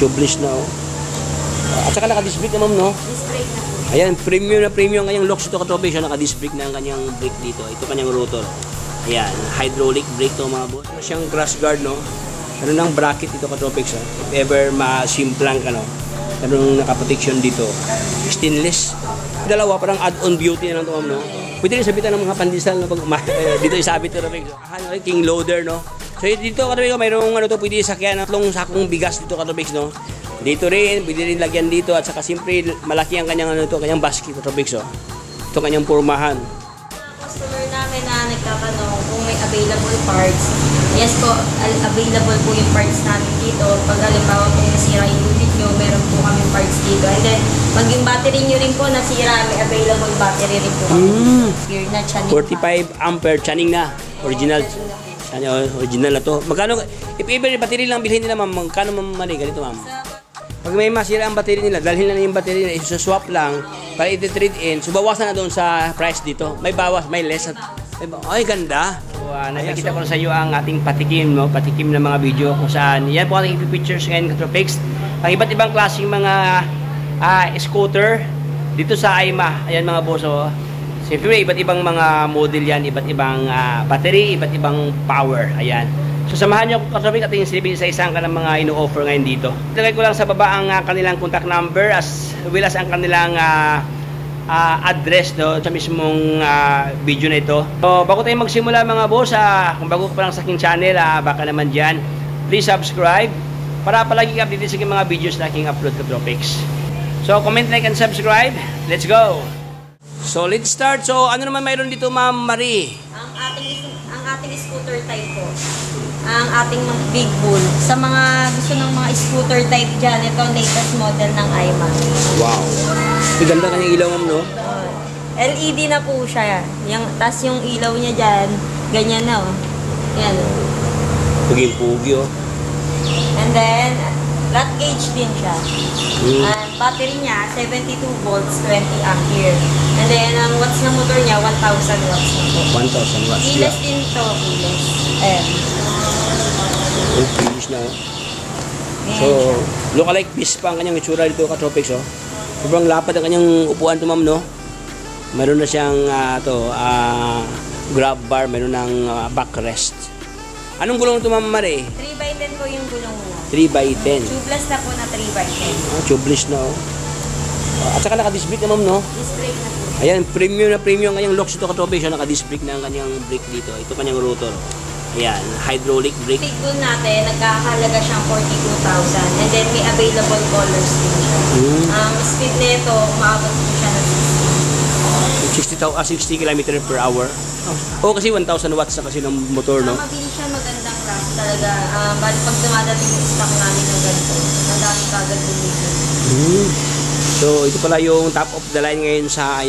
Tubeless na oh. At saka naka-disc brake na ma'am, no? Disc brake na po. Ayan, premium na premium ang kanyang locks ito katropics. Naka-disc brake na ang kanyang brake dito. Ito kanyang rotor. Ayan, hydraulic brake to mga boss. Ano siyang grass guard, no? Ano nang bracket ito katropics, ha? If ever ma-simplang ka, no? Anong nakaprotection dito? Stainless. Dalawa, parang add-on beauty na lang ito, ma'am, no? Pwede rin sabitan ng mga pandesal na pag dito isabit ito, katropics. King loader, no? So dito katropics, mayroong ano to, pwede sakyan ng sakong bigas dito katropics, no? Dito rin, pwede rin lagyan dito at saka siyempre malaki ang kanyang ano to, kanyang basket katropics, oh. Ito kanyang pormahan. Customer namin na nagtatanong kung may available parts. Yes po, available po yung parts namin dito. Pag halimbawa kung nasira yung unit nyo, meron po kami parts dito. And then, pag yung battery nyo rin po nasira, may available battery rin po kami. Pure na Channing 45 ampere Channing na. Original. Original na to. Magkano, if ever battery lang bilhin nila, ma'am, magkano mali? Ganito, ma'am. Pag may masira ang battery nila, dalhin na yung battery nila, isuswap lang para i-trade in. So, bawasan na doon sa price dito. May bawas, may less. Ay, ganda. So, nakikita ko sa iyo ang ating patikim, no? Patikim ng mga video kung saan. Yan po ang pictures ngayon, katropics. Ang iba't ibang klaseng mga scooter dito sa AIMA. Ayan mga boss, oh. Siyempre, iba't ibang mga model yan, iba't ibang battery, iba't ibang power. Ayan. So, samahan nyo katropics at yung silipin sa isang ka ng mga ino-offer ngayon dito. Ilagay ko lang sa baba ang kanilang contact number as well as ang kanilang address, no, sa mismong video na ito. So, bago tayo magsimula mga boss, kung bago ka pa lang sa aking channel, baka naman dyan, please subscribe para palagi ka updated sa aking mga videos na aking upload katropics. So, comment, like, and subscribe. Let's go! So, let's start. So, ano naman mayroon dito, Ma'am Marie? Ang ating scooter type po. Ang ating big bull. Sa mga gusto ng mga scooter type dyan, ito latest model ng AIMA. Wow! Ganda kanyang ilaw, ma'am, no? LED na po siya. Tapos yung ilaw niya dyan, ganyan na, oh. Yan. Puging-pugi, oh. And then, flat gauge din siya. And battery niya, 72 volts, 20 ampere. And then, ang watts ng motor niya, 1,000 watts na po. 1,000 watts. Keyless din to, keyless. Ayan. Oh, finish na, oh. So, look alike Vespa ang kanyang itsura dito, katropics, oh. Sobrang lapad ang kanyang upuan to, ma'am, no? Meron na siyang grab bar, meron ng backrest. Anong gulong ito, Ma'am Marie? 3x10 po yung gulong mo. 3x10. Tubeless na po na 3x10. Tubeless na, oh. At saka naka-disc brake na, ma'am, no? Disc brake na po. Ayan, premium na premium ang kanyang locks ito, katropics. Naka-disc brake na ang kanyang brake dito. Ito kanyang rotor. Ayan, hydraulic brake. Speed po natin, nagkakahalaga siyang 42,000. And then may available colors din siya. Ang speed nito, umaabot po siya ng 60 km per hour. Oh, kasi 1,000 watts na kasi ng motor, no? Mabilis siya, magandang crash talaga. Bali pag dumadating yung stock namin ng ganito, ang daming kagad dito. So, ito pala yung top of the line ngayon sa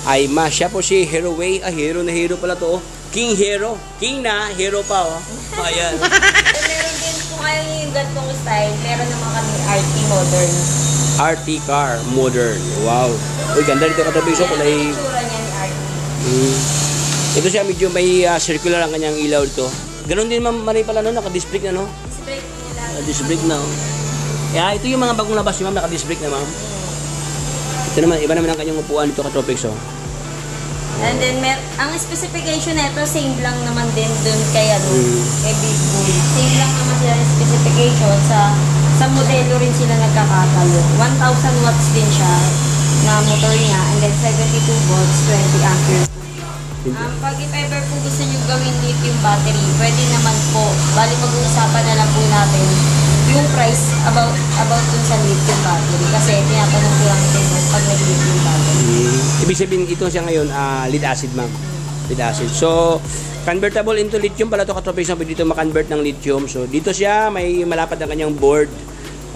AIMA. Siya po si Hero Way. Hero na hero pala to, oh. King Hero. King na, hero pa, oh. Ayan. Meron din, kung ayaw nyo yung ganitong style, meron naman kami RT modern. RT car, modern. Wow. Uy, ganda dito katropics. So, kulay. Yung itsura niya ni RT. Ito siya, medyo may circular ang kanyang ilaw dito. Ganon din, Ma'am Marie pala, no? Naka-disc brake na, no? Disc brake nila. Disc brake na, oh. Kaya ito yung mga bagong labas, Ma'am, naka-disc brake na, Ma'am. Ito naman, iba naman ang kanyang upuan dito katropics, oh. And then, ang specification nito, same lang naman din dun kay, kay Big Bull. Same lang naman sila ng specification. Sa modelo rin sila nagkakatalo. 1,000 watts din siya na motor niya. And then, 72 volts, 20 amperes. Pag if ever po gusto nyo gawin lithium battery, pwede naman po. Bali, pag-uusapan na lang po natin yung price about dun sa lithium battery. Kasi tinatanong ko lang din pag nag-lithium battery. Ibig sabihin ito siya ngayon, lead acid, ma'am. Lead acid. So, convertible into lithium pala ito katropics na dito makonvert ng lithium. So, dito siya, may malapad ang kanyang board.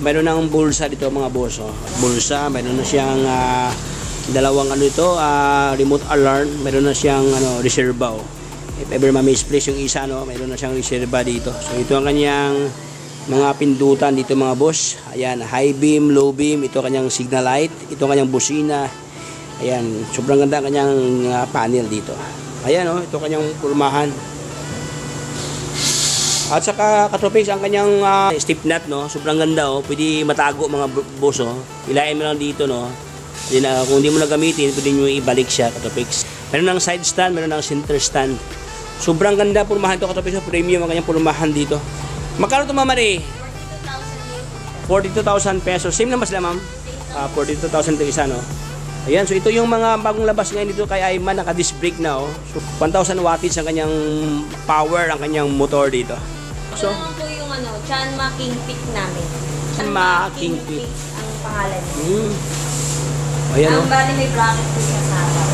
Mayroon ng bulsa dito mga boss. Oh. Bulsa, mayroon na siyang dalawang remote alarm. Mayroon na siyang reserva. Oh. If ever ma-misplace yung isa, mayroon na siyang reserva dito. So, ito ang kanyang mga pindutan dito mga boss. Ayan, high beam, low beam. Ito kanyang signal light. Ito kanyang busina. Ayan, sobrang ganda ang kanyang panel dito. Ayan, ito kanyang purmahan. At saka Katropics, ang kanyang step nut, no? Sobrang ganda, oh. Pwede matago mga boss, oh. Ilayin mo lang dito, no? Then, kung hindi mo na gamitin, pwede nyo ibalik siya, Katropics. Meron ng side stand, meron ng center stand. Sobrang ganda purmahan ito, Katropics. Premium ang kanyang purmahan dito. Magkano ito, Ma'am Marie? 42,000 pesos. Same naman sila, ma'am. 42,000 ito isa, no? Ayan, so ito yung mga bagong labas ngayon dito kay Ayman, naka-disc brake na, oh. So, 1,000 wattage ang kanyang power, ang kanyang motor dito. So, ito naman po yung Chanma Kingpit namin. Chanma Kingpit ang pangalan niya. Ayan, Ang bali may bracket po siya sa harap.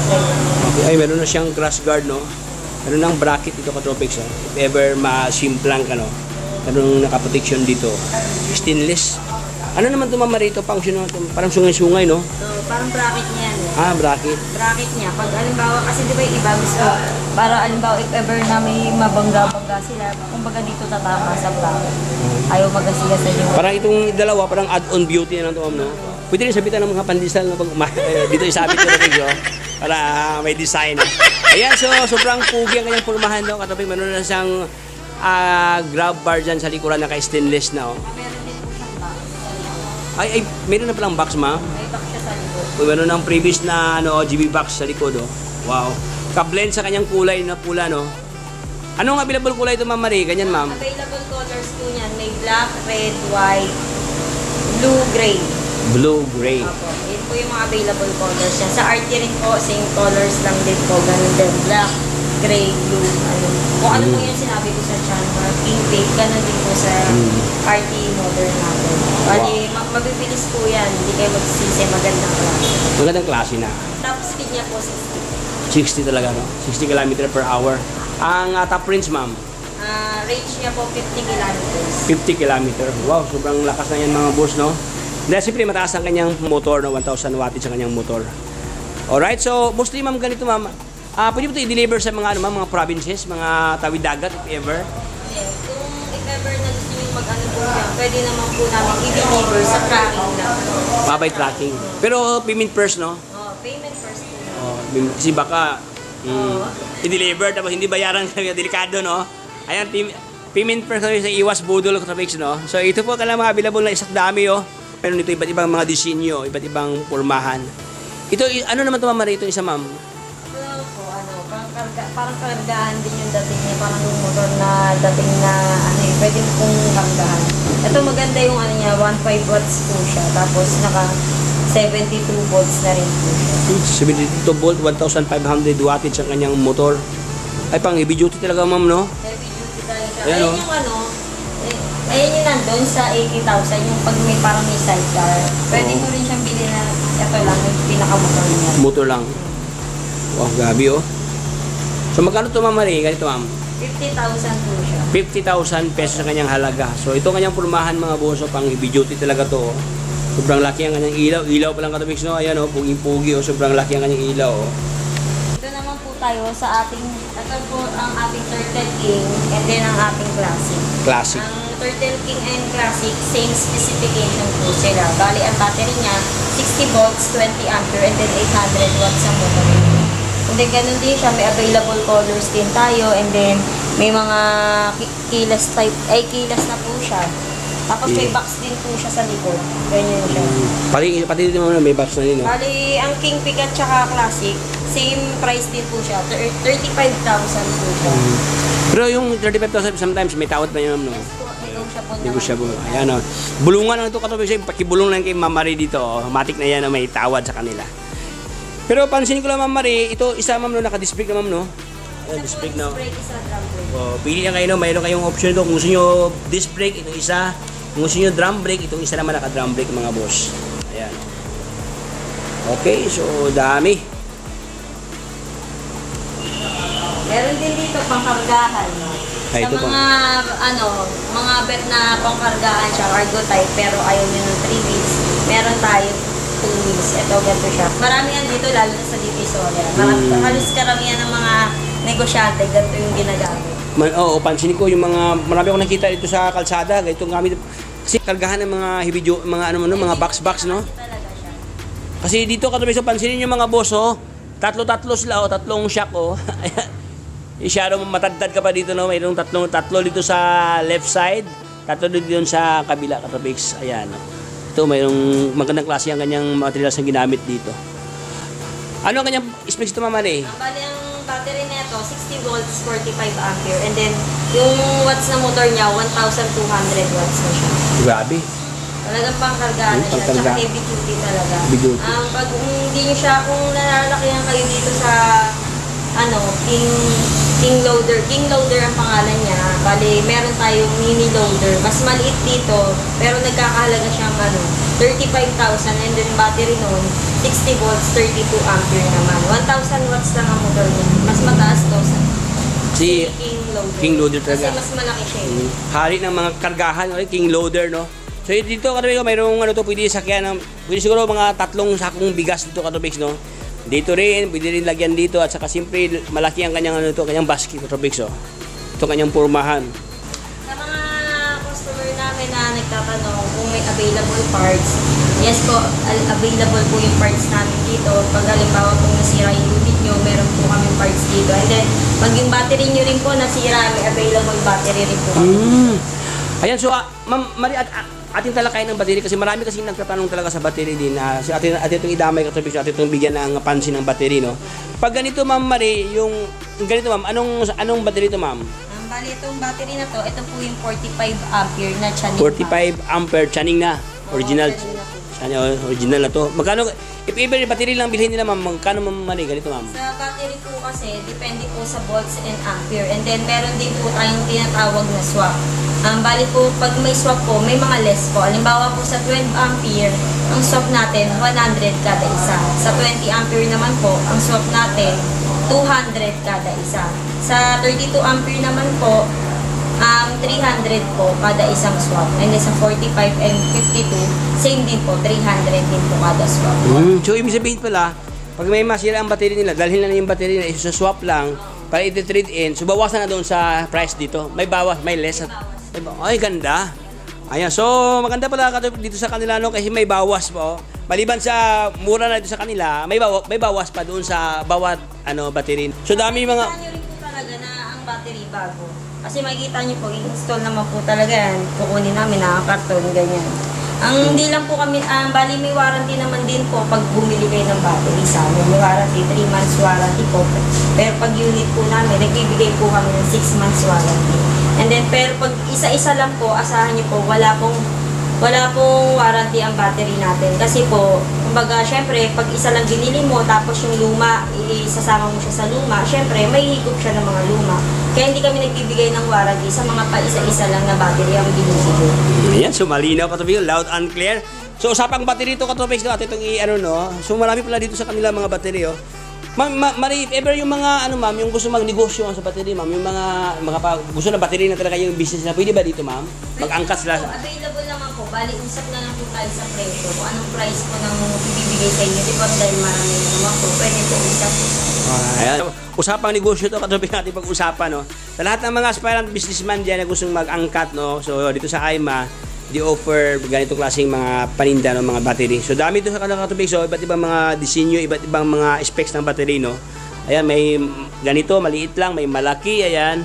okay. Ay, meron na siyang crash guard, no? Meron ng bracket dito, Katropics, oh. If ever ma-simplang ka, no? Meron naka-protection dito. Stainless. Ano naman ito, Ma'am Marie, ito? Parang sungay-sungay, no? So, parang bracket niya. Bracket. Bracket niya. Pag alimbawa, kasi di ba yung iba gusto, para alimbawa if ever na may mabangga-bangga sila, kumbaga dito tatama sa bracket. Ayaw magasigasan yung... Parang itong dalawa, parang add-on beauty na lang ito, Ma'am, no? Pwede rin sabitan ng mga pandesal na pag dito isabit ko rin, no? Para may design. Ayan, so sobrang pugi ang kanyang pulmahan daw. Katapos meron na siyang grab bar dyan sa likuran na ka-stainless na, oh. Meron din po siyang box. Ay, meron na palang box, ma'am. May box siya sa likod. Meron ng previous na GB box sa likod, oh. Wow. Ka-blend sa kanyang kulay na pula, no? Anong available kulay ito, Ma'am Marie? Ganyan, ma'am. Available colors po niyan. May black, red, white, blue, gray. Blue, gray. Opo. Yun po yung mga available colors niya. Sa RT rin po, same colors lang din po. Ganun din. Black, gray, blue, ano. Kung ano po yung sinabi ko sa Chanma Kingpit, ganun din po sa RT modern natin. Bali, mabibilis po yan. Hindi kayo magsisisi. Magandang klase. Magandang klase na. Top speed niya po 60. 60 talaga, no? 60 km per hour. Ang top range, ma'am? Range niya po 50 kilometers. 50 km. Wow, sobrang lakas na yan, mga boss, no? Dahil siyempre mataas ang kanyang motor, no? 1,000 wattage ang kanyang motor. Alright, so mostly, ma'am, ganito, ma'am. Pwede mo ito i-deliver sa mga, mga provinces, mga tawid dagat, if ever? Yes. Kung if ever na gusto nyo mag-ano po yan, pwede naman po namin i-deliver sa tracking lang. By tracking. Pero payment first, no? Payment first po. Kasi baka i-deliver tapos hindi bayaran kami, delikado, no? Ayan, payment first sa iwas budol Katropics, no? So ito po kailangan mga available na isak dami, oh. Pero nito iba't ibang mga disenyo, iba't ibang pormahan. Ito, ano naman ito, Ma'am Marie, ito isa, ma'am? Ito po, parang kargahan din yung dating niya, parang yung motor na dating na, pwede mo pong kargahan. Ito maganda yung niya, 1.5 watts po siya, tapos naka 72 volts na rin po siya. 72 volt, 1,500 wattage ang kanyang motor. Ay, pang heavy duty talaga, ma'am, no? Heavy duty talaga. Ayan, Ayun yung ayun yung nandun sa 80,000, yung pag may parang may sidecar. Pwede mo rin siyang bilhin na ito lang, yung pinaka-motor niya. Motor lang. Wow, gabi, oh. So, magkano ito, Ma'am Marie? Ganito, ma'am? 50,000 po siya. 50,000 pesos sa kanyang halaga. So, ito kanyang pormahan, mga boso, pang heavy duty talaga to, oh. Sobrang laki ang kanyang ilaw. Ilaw pa lang, Katropics, no? Ayan, oh, puging-pugi, oh. Sobrang laki ang kanyang ilaw, oh. Ito naman po tayo sa ito po ang ating Turtle King and then ang ating Classic. Classic. Ang Turtle King and Classic, same specification po sila. Bali, ang battery niya, 60 volts, 20 ampere, and then 800 watts ang motor niya. And then, ganun din siya. May available colors din tayo. And then, may mga kilas na po siya. Tapos may box din po siya sa likod. Ganyan siya. Pati dito naman may box na din, no? Bali, ang King Pick at saka Classic, same price din po siya. 35,000 po siya. Pero yung 35,000 sometimes may tawad pa yun, no? Yes po, negotiable Hindi ko naman siya po. Ayan, oh. Bulungan lang ito, Katropics. Pakibulong lang kay Ma'am Marie dito, oh. Matik na yan na may tawad sa kanila. Pero pansin ko lang, Ma'am Marie, ito isa, ma'am, no? Naka-disc brake na, ma'am, no? Disc brake na. Brake isa drum brake. Oh, pili lang kayo, no? Mayroon kayong option ito. Kung gusto nyo disc brake, itong isa. Kung gusto nyo drum brake, itong isa naman naka-drum brake, mga boss. Ayan. Okay, so dami. Meron din dito pangkargahan. Ay, Sa ito mga, mga bet na pangkargahan siya, cargo type, pero ayaw nyo ng 3 wheels, meron tayo 2 wheels. Ito, ganito siya. Marami yan dito, lalo na sa Divisoria. Halos karamihan ng mga negosyante, ganito yung ginagamit. Oo, pansinin ko yung marami akong nakita dito sa kalsada, ganitong gamit. Kasi kargahan ng mga heavy mga box, no? Talaga siya. Kasi dito, Katropics, pansinin yung mga boss, oh. Tatlo sila, oh. Tatlong shock, oh. Isyado matagtad ka pa dito, no? Mayroong tatlo dito sa left side, tatlo dito sa kabila, Katropics. Ayan, no? Ito, mayroong magandang klase ang kanyang materials na ginamit dito. Ano ang kanyang specs ito, Ma'am Mari? Bali, ang battery nito 60 volts, 45 ampere. And then, yung watts na motor niya, 1,200 watts na siya. Grabe. Talagang pangkargaan na siya. Tsaka heavy duty talaga. Heavy duty. Pag hindi nyo siya, kung nalalakyan kayo dito sa King Loader. King Loader ang pangalan niya. Bali, meron tayong mini loader. Mas maliit dito, pero nagkakahalaga siyang 35,000. And then battery noon, 60 volts, 32 ampere naman. 1,000 watts lang ang motor niya. Mas mataas to sa King Loader. King Loader talaga. Kasi mas malaki siya. Hari ng mga kargahan, King Loader, no? So dito, Katropics, mayroong pwede sakyan, pwede siguro mga 3 sakong bigas dito, Katropics, no? Dito rin, pwede rin lagyan dito at saka siyempre malaki ang kanyang kanyang basket, Katropics, oh. Ito kanyang pormahan. Sa mga customer namin na nagtatanong kung may available parts, yes po, available po yung parts namin dito. Pag halimbawa kung nasira yung unit nyo, meron po kami parts dito. And then, pag yung battery nyo rin po nasira, may available battery rin po kami. Ayan, so Ma'am Mari, atin talakayin ng battery kasi marami kasi nagtatanong talaga sa battery din na atin itong idamay, Katropics, atin itong bigyan ng pansin ng battery, no? Pag ganito, Ma'am Mari, yung ganito, Ma'am, anong battery ito, Ma'am? Bali, itong battery na to, ito po yung 45 ampere na Channing. 45 ampere Channing na. Original. Original na to. Magkano, if ever battery lang bilhin nila, Ma'am, magkano, Ma'am Mari, ganito, Ma'am? Sa battery po kasi, depende po sa volts and ampere. And then, meron din po tayong tinatawag na swap. Bali po, pag may swap po, may mga less po. Halimbawa po sa 12 ampere, ang swap natin, 100 kada isa. Sa 20 ampere naman po, ang swap natin, 200 kada isa. Sa 32 ampere naman po, 300 po kada isang swap. And then sa 45 and 52, same din po, 300 din po kada swap. So, ibig sabihin pala, pag may masira ang battery nila, dalhin lang yung battery nila, isa-swap lang, para iti-trade in, so bawasan na doon sa price dito. May bawas, may less. Ay, ganda. Ayan, so maganda pala dito sa kanila, no, kasi may bawas po. Maliban sa mura na dito sa kanila, may bawas pa doon sa bawat battery. So dami mga Makikita nyo rin po talaga na ang battery bago. Kasi makikita nyo po, i-install naman po talaga yan. Kukunin namin na karton, ganyan. Ang hindi lang po kami, bali may warranty naman din po pag bumili kayo ng battery sa amin. May warranty, 3 months warranty po. Pero pag unit po namin, nagbibigay po kami ng 6 months warranty. And then, pero pag isa-isa lang po, asahan nyo po, wala pong warranty ang battery natin. Kasi po, kumbaga, syempre, pag isa lang binili mo, tapos yung luma, isasama mo siya sa luma, syempre, may higop siya ng mga luma. Kaya hindi kami nagbibigay ng warranty sa mga pa-isa-isa lang na battery ang binibigay. Ayan, so malinaw, Katropics, loud and clear. So, usapang battery ito, Katropics, natin itong no? So, marami pala dito sa kanila mga battery, oh. Mari, if ever yung mga, Ma'am, yung gusto magnegosyo sa battery, Ma'am, yung mga gusto na battery na talaga yung business na, pwede ba dito, Ma'am? Mag-angkat sila. Available naman po. Bali, usap na lang po tayo sa presyo. Kung anong price po nang ibibigay sa inyo. Diba dahil marami naman po. Pwede po usap po. Ayan. Usapang negosyo ito, Katropics, natin pag-usapan, no? Sa lahat ng mga aspirant businessman dyan na gustong mag-angkat, no? So, dito sa AIMA, di-offer ganitong klaseng mga paninda ng mga battery. So dami ito sa Katropics, so iba't ibang mga disenyo, iba't ibang mga specs ng battery, no. Ayan, may ganito, maliit lang, may malaki, ayan.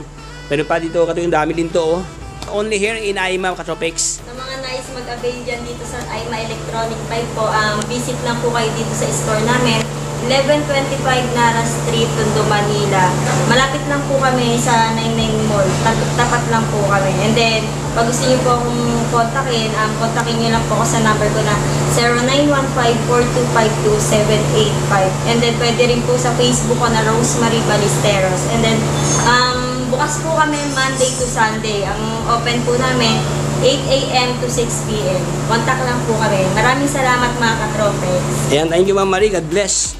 Pero pa dito, yung dami din to, oh. Only here in AIMA, Katropics. Sa mga nais mag-avail dyan dito sa AIMA Electronic Pipe po, visit lang po kayo dito sa store namin. 1125 Nara Street, Tondo, Manila. Malapit lang po kami sa 99 Mall. Tapat lang po kami. And then, pag gusto niyo po akong kontakin, kontakin niyo lang po ako sa number ko na 0915-4252-785. And then, pwede rin po sa Facebook ko na Rosemary Ballesteros. And then, bukas po kami Monday to Sunday. Ang open po namin, 8 a.m. to 6 p.m. Contact lang po kami. Maraming salamat mga Katropics. Ayan, thank you, Ma'am Mari. God bless.